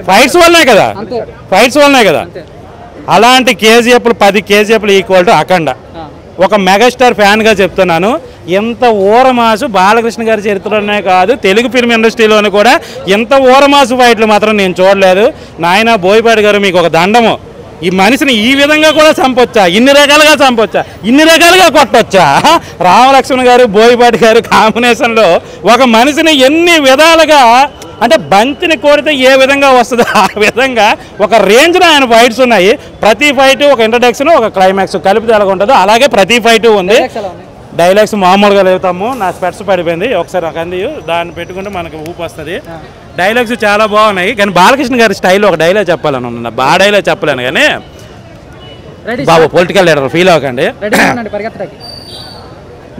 Fights వల్లనే కదా అలాంటి కేజీఎఫ్లు 10 కేజీఎఫ్లు ఈక్వల్ టు అఖండ. ఒక మెగాస్టార్ ఫ్యాన్గా చెప్తున్నాను, ఎంత ఊరమాసు బాలకృష్ణ గారి చరిత్రలోనే కాదు తెలుగు ఫిల్మ్ ఇండస్ట్రీలోనే కూడా ఎంత ఊరమాసు ఫైట్లు మాత్రం నేను చూడలేదు. నాయన బోయపాటి గారు మీకు ఒక దండము. ఈ మనిషిని ఈ విధంగా కూడా చంపొచ్చా, ఇన్ని రకాలుగా చంపొచ్చా, ఇన్ని రకాలుగా కొట్టొచ్చా? రామలక్ష్మణ్ గారు బోయపాటి గారు కాంబినేషన్లో ఒక మనిషిని ఎన్ని విధాలుగా అంటే బంతిని కోరితే ఏ విధంగా వస్తుందో ఆ విధంగా ఒక రేంజ్లో ఆయన ఫైట్స్ ఉన్నాయి. ప్రతి ఫైట్ ఒక ఇంట్రడక్షన్ ఒక క్లైమాక్స్ కలిపితే ఎలా ఉంటుందో అలాగే ప్రతి ఫైట్ ఉంది. డైలాగ్స్ మామూలుగా లేవుతాము. నా స్పెట్స్ పడిపోయింది, ఒకసారి ఒక అంది దాన్ని పెట్టుకుంటే మనకు ఊపు వస్తుంది. డైలాగ్స్ చాలా బాగున్నాయి, కానీ బాలకృష్ణ గారి స్టైల్లో ఒక డైలాగ్ చెప్పాలని ఉన్నా. బాగా డైలాగ్ చెప్పలేను కానీ బాబు పొలిటికల్ లీడర్ ఫీల్ అవ్వకండి.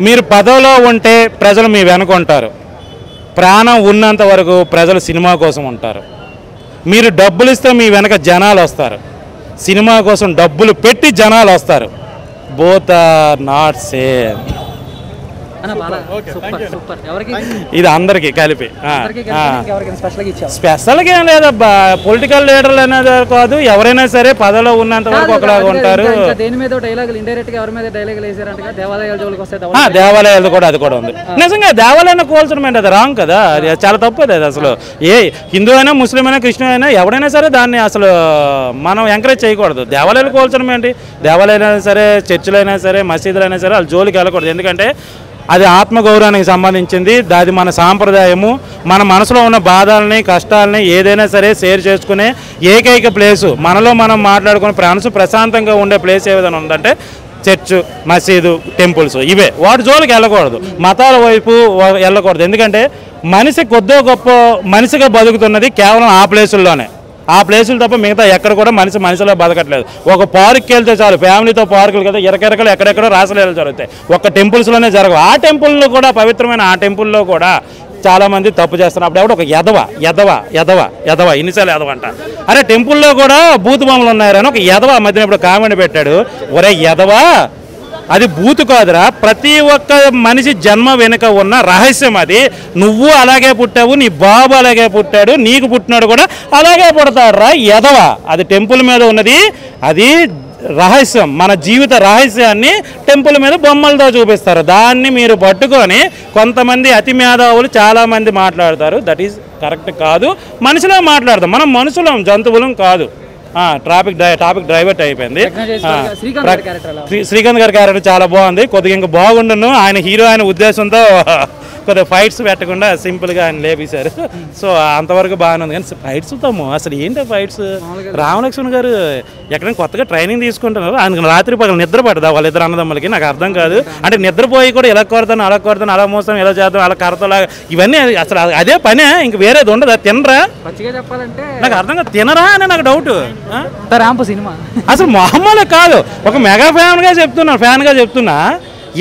మీరు పదవిలో ఉంటే ప్రజలు మీ వెనుకుంటారు, ప్రాణం ఉన్నంత వరకు ప్రజలు సినిమా కోసం ఉంటారు. మీరు డబ్బులు ఇస్తే మీ వెనక జనాలు వస్తారు, సినిమా కోసం డబ్బులు పెట్టి జనాలు వస్తారు. Both are not same. ఇది అందరికి కలిపి స్పెషల్గా ఏం లేదబ్బా. పొలిటికల్ లీడర్లు అనేది కాదు, ఎవరైనా సరే పదవిలో ఉన్నంత వరకు ఒకలాగా ఉంటారు. దేవాలయాలు కూడా అది కూడా ఉంది. నిజంగా దేవాలయాన్ని కోల్చడం ఏంటి, అది రాంగ్ కదా, అది చాలా తప్పు. అది అసలు ఏ హిందూ అయినా ముస్లిం అయినా క్రిస్టియన్ అయినా ఎవరైనా సరే దాన్ని అసలు మనం ఎంకరేజ్ చేయకూడదు. దేవాలయాలు కోల్చడం ఏంటి, దేవాలయాలైనా సరే చర్చిలైనా సరే మసీదులైనా సరే వాళ్ళ జోలికి వెళ్ళకూడదు. ఎందుకంటే అది ఆత్మగౌరవానికి సంబంధించింది. అది మన సాంప్రదాయము. మన మనసులో ఉన్న బాధల్ని కష్టాలని ఏదైనా సరే షేర్ చేసుకునే ఏకైక ప్లేసు, మనలో మనం మాట్లాడుకునే మనసు ప్రశాంతంగా ఉండే ప్లేస్ ఏదైనా ఉందంటే చర్చ్, మసీదు, టెంపుల్స్. ఇవే. వాటి జోలికి వెళ్ళకూడదు, మతాల వైపు వెళ్ళకూడదు. ఎందుకంటే మనిషి కొద్దో గొప్ప మనిషిగా బతుకుతున్నది కేవలం ఆ ప్లేసుల్లోనే. ఆ ప్లేసులు తప్ప మిగతా ఎక్కడ కూడా మనిషిలో బతకట్లేదు. ఒక పార్క్కి వెళ్తే చాలు, ఫ్యామిలీతో పార్కులు కదా ఎరకెరకలు ఎక్కడెక్కడో రాసలేలు జరుగుతాయి, ఒక్క టెంపుల్స్లోనే జరగవు. ఆ టెంపుల్లో కూడా పవిత్రమైన ఆ టెంపుల్లో కూడా చాలామంది తప్పు చేస్తున్నారు. అప్పుడు ఒక ఎదవ ఇన్నిసార్లు ఎదవ అంట. అరే టెంపుల్లో కూడా బూతు బొమ్మలు ఉన్నాయని ఒక ఎదవ మధ్యన ఇప్పుడు కామెంట్ పెట్టాడు. ఒరే ఎదవా, అది బూతు కాదురా, ప్రతి ఒక్క మనిషి జన్మ వెనుక ఉన్న రహస్యం అది. నువ్వు అలాగే పుట్టావు, నీ బాబు అలాగే పుట్టాడు, నీకు పుట్టినాడు కూడా అలాగే పుడతాడురా ఎదవ. అది టెంపుల్ మీద ఉన్నది, అది రహస్యం. మన జీవిత రహస్యాన్ని టెంపుల్ మీద బొమ్మలతో చూపిస్తారు. దాన్ని మీరు పట్టుకొని కొంతమంది అతి మేధావులు చాలామంది మాట్లాడతారు. దట్ ఈజ్ కరెక్ట్ కాదు. మనిషిలో మాట్లాడతాం, మనం మనుషులం, జంతువులం కాదు. టాపిక్ డైవర్ట్ అయిపోయింది. శ్రీకాంత్ గారి క్యారెక్టర్ చాలా బాగుంది. కొద్దిగా ఇంకా బాగుండును. ఆయన హీరో ఆయన ఉద్దేశంతో కొద్దిగా ఫైట్స్ పెట్టకుండా సింపుల్గా ఆయన లేపేశారు. సో అంతవరకు బాగానే ఉంది. కానీ ఫైట్స్ చూద్దాము, అసలు ఏంటో ఫైట్స్. రామలక్ష్మణ్ గారు ఎక్కడైనా కొత్తగా ట్రైనింగ్ తీసుకుంటున్నారు. ఆయన రాత్రి పగలు నిద్ర పడదా వాళ్ళిద్దరు అన్నదమ్ములకి? నాకు అర్థం కాదు. అంటే నిద్రపోయి కూడా ఇలా కొడతాను, అలా మోస్తాం, ఇలా చేద్దాం, అలా కడతలాగా ఇవన్నీ అసలు అదే పనే, ఇంక వేరేది ఉండదు. తినరా చెప్పాలంటే నాకు అర్థం కాదు, తినరా అని నాకు డౌట్. సినిమా అసలు మామూలు కాదు. ఒక మెగా ఫ్యాన్గా చెప్తున్నా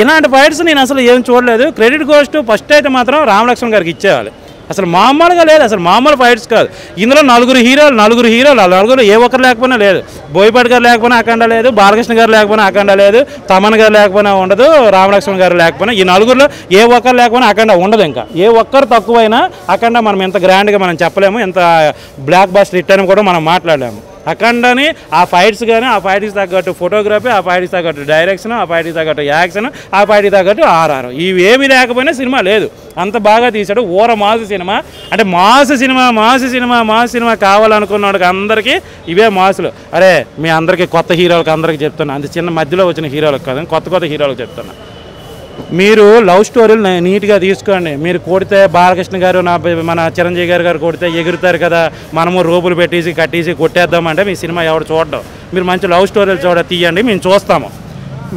ఇలాంటి ఫైట్స్ నేను అసలు ఏం చూడలేదు. క్రెడిట్ గోస్ట్ ఫస్ట్ అయితే మాత్రం రామలక్ష్మణ్ గారికి ఇచ్చేయాలి. అసలు మామూలుగా లేదు, అసలు మామూలు ఫైట్స్ కాదు. ఇందులో నలుగురు హీరోలు ఏ ఒక్కరు లేకపోయినా లేదు. బోయపాటి గారు లేకపోయినా అఖండ లేదు, బాలకృష్ణ గారు లేకపోయినా అఖండ లేదు, తమన్ గారు లేకపోయినా ఉండదు, రామలక్ష్మణ్ గారు లేకపోయినా, ఈ నలుగురిలో ఏ ఒక్కరు లేకపోయినా అఖండ ఉండదు. ఇంకా ఏ ఒక్కరు తక్కువైనా అఖండ మనం ఎంత గ్రాండ్గా మనం చెప్పలేము, ఎంత బ్లాక్ బస్టర్ హిట్ అని కూడా మనం మాట్లాడలేము. అఖండని ఆ ఫైట్స్ కానీ, ఆ ఫైట్కి తగ్గట్టు ఫోటోగ్రఫీ, ఆ ఫైట్కి తగ్గట్టు డైరెక్షన్, ఆ ఫైట్కి తగ్గట్టు యాక్షన్, ఆ ఫైట్కి తగ్గట్టు ఆర్ఆర్, ఇవి ఏమీ లేకపోయినా సినిమా లేదు. అంత బాగా తీశాడు. మాసు సినిమా అంటే మాసు సినిమా కావాలనుకున్నాడు అందరికీ ఇవే మాసులు. అరే మీ అందరికీ కొత్త హీరోలకు అందరికీ చెప్తున్నా, అంత చిన్న మధ్యలో వచ్చిన హీరోలకు కాదు, కొత్త హీరోలకు చెప్తున్నా. మీరు లవ్ స్టోరీలు నీట్గా తీసుకోండి. మీరు కొడితే బాలకృష్ణ గారు మన చిరంజీవి గారు కొడితే ఎగురుతారు కదా, మనము రూపులు పెట్టేసి కట్టేసి కొట్టేద్దామంటే మీ సినిమా ఎవరు చూడడం. మీరు మంచి లవ్ స్టోరీలు తీయండి, మేము చూస్తాము.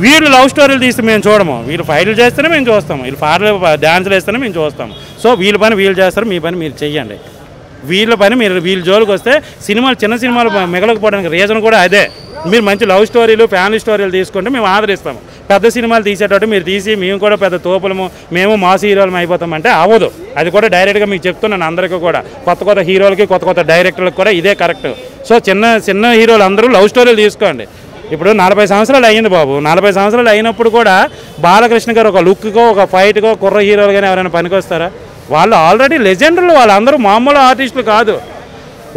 వీళ్ళు లవ్ స్టోరీలు తీస్తే మేము చూడము. వీళ్ళు ఫైట్లు చేస్తేనే మేము చూస్తాము, వీళ్ళు డ్యాన్సులు వేస్తేనే మేము చూస్తాము. సో వీళ్ళ పని వీళ్ళు చేస్తారు, మీ పని మీరు చెయ్యండి. వీళ్ళ పని వీళ్ళ జోలికి వస్తే చిన్న సినిమాలు మిగలకపోవడానికి రీజన్ కూడా అదే. మీరు మంచి లవ్ స్టోరీలు, ఫ్యామిలీ స్టోరీలు తీసుకుంటే మేము ఆదరిస్తాము. పెద్ద సినిమాలు తీసేటట్టు మీరు తీసి మేము కూడా పెద్ద తోపులము, మేము మాస్ హీరోలు అయిపోతామంటే అవ్వదు. అది కూడా డైరెక్ట్గా మీకు చెప్తున్నాను అందరికీ కూడా. కొత్త హీరోలకి, కొత్త డైరెక్టర్లకు కూడా ఇదే కరెక్ట్. సో చిన్న హీరోలు అందరూ లవ్ స్టోరీలు తీసుకోండి. ఇప్పుడు 40 సంవత్సరాలు అయ్యింది బాబు. 40 సంవత్సరాలు అయినప్పుడు కూడా బాలకృష్ణ గారు ఒక లుక్కో, ఒక ఫైట్కో కుర్ర హీరోలు కానీ ఎవరైనా పనికొస్తారా? వాళ్ళు ఆల్రెడీ లెజెండర్లు, వాళ్ళందరూ మామూలు ఆర్టిస్టులు కాదు.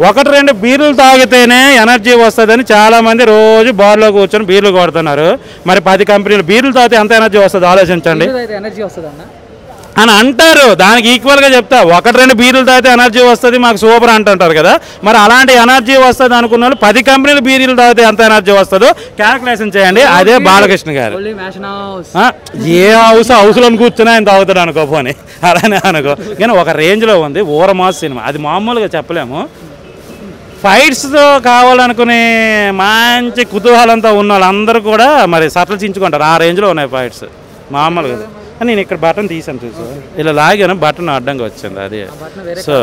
ఒకటి రెండు బీర్లు తాగితేనే ఎనర్జీ వస్తుందని చాలామంది రోజు బార్లో కూర్చొని బీర్లు కొడుతున్నారు. మరి 10 కంపెనీలు బీర్లు తాగితే ఎంత ఎనర్జీ వస్తుంది ఆలోచించండి అని అంటారు. దానికి ఈక్వల్గా చెప్తా, ఒకటి రెండు బీర్లు తాగితే ఎనర్జీ వస్తుంది మాకు సూపర్ అంటుంటారు కదా. మరి అలాంటి ఎనర్జీ వస్తుంది అనుకున్న వాళ్ళు 10 కంపెనీలు బీర్లు తాగితే ఎంత ఎనర్జీ వస్తుందో క్యాల్కులేషన్ చేయండి. అదే బాలకృష్ణ గారు. ఏ హౌస్లో కూర్చుని ఆయన తాగుతాడు అనుకో పోనీ, అలానే అనుకో. కానీ ఒక రేంజ్లో ఉంది ఊరమాస్ సినిమా, అది మామూలుగా చెప్పలేము. ఫైట్స్తో కావాలనుకునే మంచి కుతూహలంతో ఉన్న వాళ్ళందరూ కూడా మరి సటలు చించుకుంటారు. ఆ రేంజ్లో ఉన్నాయి ఫైట్స్ మామూలుగా. నేను ఇక్కడ బటన్ తీసాను చూసు, ఇలా లాగాను బటన్ అడ్డంగా వచ్చింది. అది సో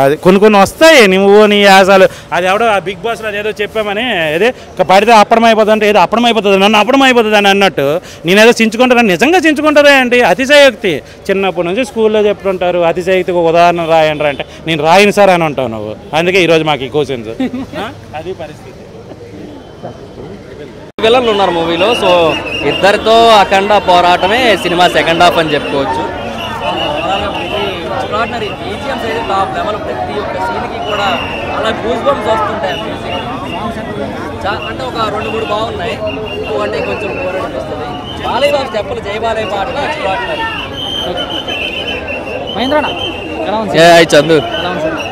అది కొన్ని వస్తాయి నువ్వు నీ యాసాలు. అది ఎవడో ఆ బిగ్ బాస్లో అదేదో చెప్పామని, ఏదే పడితే అప్పడం అయిపోతుంది అంటే ఏదో అప్పడం అయిపోతుంది, నన్ను అప్పడం అయిపోతుంది అని అన్నట్టు నేనేదో చించుకుంటాను. నిజంగా చించుకుంటారా ఏంటి? అతిశయోక్తి. చిన్నప్పటి నుంచి స్కూల్లో చెప్తుంటారు అతిశయోక్తికి ఉదాహరణ రాయండి అంటే నేను రాయను సార్ అని ఉంటావు నువ్వు. అందుకే ఈరోజు మాకు ఈ క్వశ్చన్స్. అది పరిస్థితి. విలన్లు ఉన్నారు మూవీలో. సో ఇద్దరితో అఖండ పోరాటమే సినిమా సెకండ్ హాఫ్ అని చెప్పుకోవచ్చు. ఎక్స్ట్రాడినరీ బీజిఎమ్స్ అయితే టాప్ లెవెల్. ప్రతి ఒక్క సీన్కి కూడా అలా గూస్ బంప్స్ వస్తుంటాయి. మ్యూజిక్ అంటే ఒక 2-3 బాగున్నాయి, అంటే కొంచెం బోర్ అనిపిస్తుంది. బాలయ్య బాబు స్టెప్పులు, జై బాలయ్య పాటలు ఎక్స్ట్రాడినరీ. చందు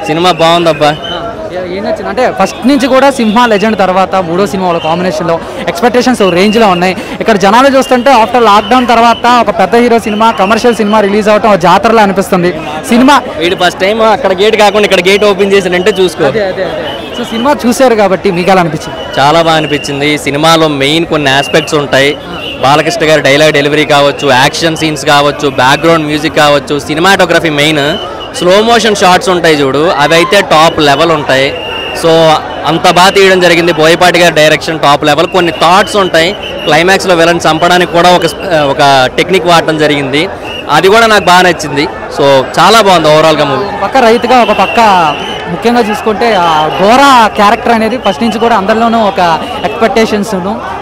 సినిమా బాగుందబ్బా. ఏం నచ్చింది అంటే ఫస్ట్ నుంచి కూడా సింహ లెజెండ్ తర్వాత 3వ సినిమా వాళ్ళ కాంబినేషన్లో ఎక్స్పెక్టేషన్స్ రేంజ్లో ఉన్నాయి. ఇక్కడ జనాలు చూస్తుంటే ఆఫ్టర్ లాక్డౌన్ తర్వాత ఒక పెద్ద hero cinema, commercial cinema release అవటం జాతరలో అనిపిస్తుంది. సినిమా వీడు ఫస్ట్ టైం అక్కడ గేట్ కాకుండా ఇక్కడ గేట్ ఓపెన్ చేసినంటే చూసుకో. సో సినిమా చూశారు కాబట్టి మీకు ఎలా అనిపించింది? చాలా బాగా అనిపించింది. సినిమాలో మెయిన్ కొన్ని ఆస్పెక్ట్స్ ఉంటాయి. బాలకృష్ణ గారి డైలాగ్ డెలివరీ కావచ్చు, యాక్షన్ సీన్స్ కావచ్చు, బ్యాక్గ్రౌండ్ మ్యూజిక్ కావచ్చు, cinematography main. Slow motion shots ఉంటాయి చూడు, అవి అయితే టాప్ లెవెల్ ఉంటాయి. సో అంత బాగా తీయడం జరిగింది. బోయపాటి గారి డైరెక్షన్ టాప్ లెవెల్. కొన్ని థాట్స్ ఉంటాయి. క్లైమాక్స్లో విలన్ చంపడానికి కూడా ఒక టెక్నిక్ వాడటం జరిగింది. అది కూడా నాకు బాగా నచ్చింది. సో చాలా బాగుంది ఓవరాల్గా మూవీ. పక్క రైతుగా ఒక పక్క ముఖ్యంగా చూసుకుంటే గోరా క్యారెక్టర్ అనేది ఫస్ట్ నుంచి కూడా అందరిలోనూ ఒక ఎక్స్పెక్టేషన్స్.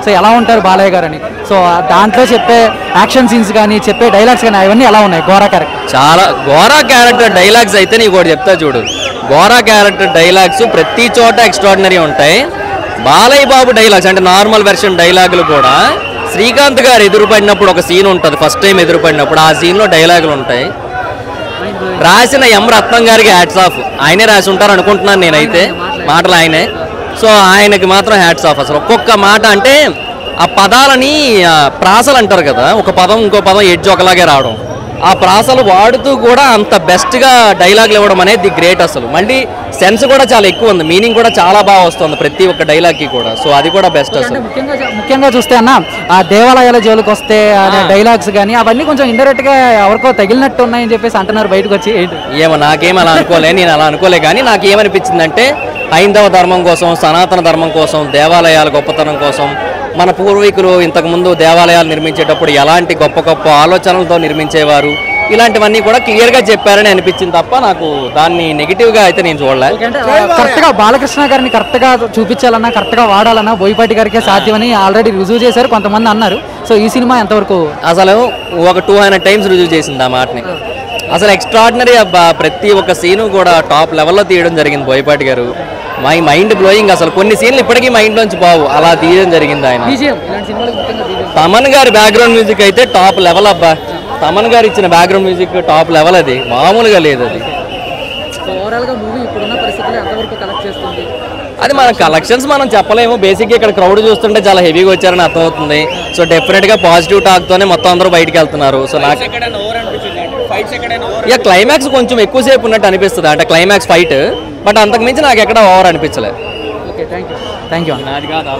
సో ఎలా ఉంటారు బాలయ్య గారు అని, సో దాంట్లో చెప్పే యాక్షన్ సీన్స్ కానీ చెప్పే డైలాగ్స్ కానీ అవన్నీ ఎలా ఉన్నాయి గోరా క్యారెక్టర్? చాలా గోరా క్యారెక్టర్ డైలాగ్స్ అయితే నీకు ఒకటి చెప్తా చూడు. గోరా క్యారెక్టర్ డైలాగ్స్ ప్రతి చోట ఎక్స్ట్రాడినరీ ఉంటాయి. బాలయ్య బాబు డైలాగ్స్ అంటే నార్మల్ వెర్షన్ డైలాగులు కూడా శ్రీకాంత్ గారు ఎదురుపడినప్పుడు ఒక సీన్ ఉంటుంది, ఫస్ట్ టైం ఎదురుపడినప్పుడు ఆ సీన్లో డైలాగులు ఉంటాయి. రాసిన ఎం రత్నం గారికి హ్యాట్స్ ఆఫ్. ఆయనే రాసి ఉంటారు అనుకుంటున్నాను నేనైతే, మాటలు ఆయనే. సో ఆయనకి మాత్రం హ్యాట్స్ ఆఫ్. అసలు ఒక్కొక్క మాట అంటే ఆ పదాలని ప్రాసలు అంటారు కదా, ఒక పదం ఇంకో పదం ఎడ్జ్ ఒకలాగే రావడం, ఆ ప్రాసలు వాడుతూ కూడా అంత బెస్ట్గా డైలాగులు ఇవ్వడం అనేది ది గ్రేట్. అసలు మళ్ళీ సెన్స్ కూడా చాలా ఎక్కువ ఉంది, మీనింగ్ కూడా చాలా బాగా వస్తుంది ప్రతి ఒక్క డైలాగ్కి కూడా. సో అది కూడా బెస్ట్. అసలు ముఖ్యంగా చూస్తే అన్న ఆ దేవాలయాల జోలికి వస్తే డైలాగ్స్ కానీ అవన్నీ కొంచెం ఇండైరెక్ట్గా ఎవరికో తగిలినట్టు ఉన్నాయని చెప్పేసి అంటున్నారు బయటకు వచ్చి. ఏమో నాకేం అలా అనుకోలే, నేను అలా అనుకోలే. కానీ నాకు ఏమనిపించిందంటే హైందవ ధర్మం కోసం, సనాతన ధర్మం కోసం, దేవాలయాల గొప్పతనం కోసం మన పూర్వీకులు ఇంతకుముందు దేవాలయాలు నిర్మించేటప్పుడు ఎలాంటి గొప్ప గొప్ప ఆలోచనలతో నిర్మించేవారు, ఇలాంటివన్నీ కూడా క్లియర్గా చెప్పారని అనిపించింది తప్ప నాకు దాన్ని నెగిటివ్గా అయితే నేను చూడలేదు. కరెక్ట్గా బాలకృష్ణ గారిని కరెక్ట్గా చూపించాలన్నా, కరెక్ట్గా వాడాలన్నా బోయపాటి గారికే సాధ్యమని ఆల్రెడీ రుజువు చేశారు కొంతమంది అన్నారు. సో ఈ సినిమా ఎంతవరకు అసలు ఒక 200 టైమ్స్ రుజువు చేసింది ఆ మాటని. అసలు ఎక్స్ట్రాడినరీ అబ్బా. ప్రతి ఒక్క సీను కూడా టాప్ లెవెల్లో తీయడం జరిగింది బోయపాటి గారు. My mind blowing. అసలు కొన్ని సీన్లు ఇప్పటికీ మైండ్లోంచి బావు అలా తీయడం జరిగింది ఆయన. తమన్ గారి బ్యాక్గ్రౌండ్ మ్యూజిక్ అయితే టాప్ లెవెల్ అబ్బా. తమన్ గారు ఇచ్చిన బ్యాక్గ్రౌండ్ మ్యూజిక్ టాప్ లెవెల్, అది మామూలుగా లేదు. అది అది మన కలెక్షన్స్ మనం చెప్పలేము. బేసిక్గా ఇక్కడ క్రౌడ్ చూస్తుంటే చాలా హెవీగా వచ్చారని అర్థమవుతుంది. సో డెఫినెట్గా పాజిటివ్ టాక్తోనే మొత్తం అందరూ బయటికి వెళ్తున్నారు. సో నాకు ఇక క్లైమాక్స్ కొంచెం ఎక్కువసేపు ఉన్నట్టు అనిపిస్తుంది, అంటే క్లైమాక్స్ ఫైట్. బట్ అంతకుమించి నాకు ఎక్కడ ఓవర్ అనిపించలేదు. Okay, thank you. నాది కాదు.